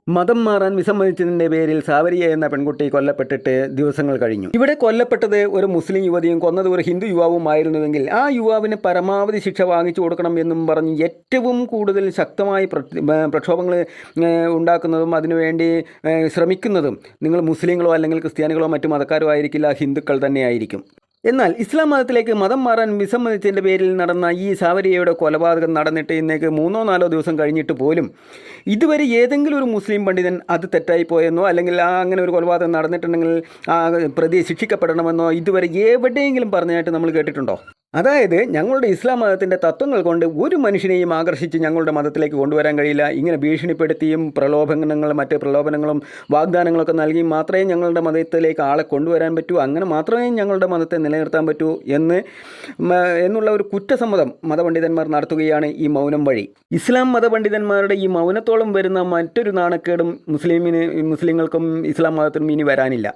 മതം മാറാൻ വിസമ്മതിച്ചതിൻ്റെ പേരിൽ സാവരിയ എന്ന പെൺകുട്ടി കൊല്ലപ്പെട്ടിട്ട് ദിവസങ്ങൾ കഴിഞ്ഞു. ഇവിടെ കൊല്ലപ്പെട്ടത് ഒരു മുസ്ലിം യുവതിയും കൊന്നത് ഒരു ഹിന്ദു യുവാവുമായിരുന്നുവെങ്കിൽ ആ യുവാവിന് പരമാവധി ശിക്ഷ വാങ്ങിച്ചു കൊടുക്കണം എന്നും പറഞ്ഞ് ഏറ്റവും കൂടുതൽ ശക്തമായി പ്രക്ഷോഭങ്ങൾ ഉണ്ടാക്കുന്നതും അതിനുവേണ്ടി ശ്രമിക്കുന്നതും നിങ്ങൾ മുസ്ലിങ്ങളോ അല്ലെങ്കിൽ ക്രിസ്ത്യാനികളോ മറ്റു മതക്കാരോ ആയിരിക്കില്ല, ഹിന്ദുക്കൾ തന്നെയായിരിക്കും. എന്നാൽ ഇസ്ലാം മതത്തിലേക്ക് മതം മാറാൻ വിസമ്മതിച്ചതിൻ്റെ പേരിൽ നടന്ന ഈ സാവരിയയുടെ കൊലപാതകം നടന്നിട്ട് ഇന്നേക്ക് 3-4 ദിവസം കഴിഞ്ഞിട്ട് പോലും ഇതുവരെ ഏതെങ്കിലും ഒരു മുസ്ലിം പണ്ഡിതൻ അത് തെറ്റായി പോയെന്നോ അല്ലെങ്കിൽ അങ്ങനെ ഒരു കൊലപാതകം നടന്നിട്ടുണ്ടെങ്കിൽ ആ പ്രതി ശിക്ഷിക്കപ്പെടണമെന്നോ ഇതുവരെ എവിടെയെങ്കിലും പറഞ്ഞതായിട്ട് നമ്മൾ കേട്ടിട്ടുണ്ടോ? അതായത് ഞങ്ങളുടെ ഇസ്ലാം മതത്തിൻ്റെ തത്വങ്ങൾ കൊണ്ട് ഒരു മനുഷ്യനെയും ആകർഷിച്ച് ഞങ്ങളുടെ മതത്തിലേക്ക് കൊണ്ടുവരാൻ കഴിയില്ല. ഇങ്ങനെ ഭീഷണിപ്പെടുത്തിയും മറ്റ് പ്രലോഭനങ്ങളും വാഗ്ദാനങ്ങളൊക്കെ നൽകിയും മാത്രമേ ഞങ്ങളുടെ മതത്തിലേക്ക് ആളെ കൊണ്ടുവരാൻ പറ്റൂ, അങ്ങനെ മാത്രമേ ഞങ്ങളുടെ മതത്തെ നിലനിർത്താൻ പറ്റൂ എന്നുള്ള ഒരു കുറ്റസമ്മതം മതപണ്ഡിതന്മാർ നടത്തുകയാണ് ഈ മൗനം വഴി. ഇസ്ലാം മതപണ്ഡിതന്മാരുടെ ഈ മൗനത്തോളം വരുന്ന മറ്റൊരു നാണക്കേടും മുസ്ലിങ്ങൾക്കും ഇസ്ലാം മതത്തിനും ഇനി വരാനില്ല.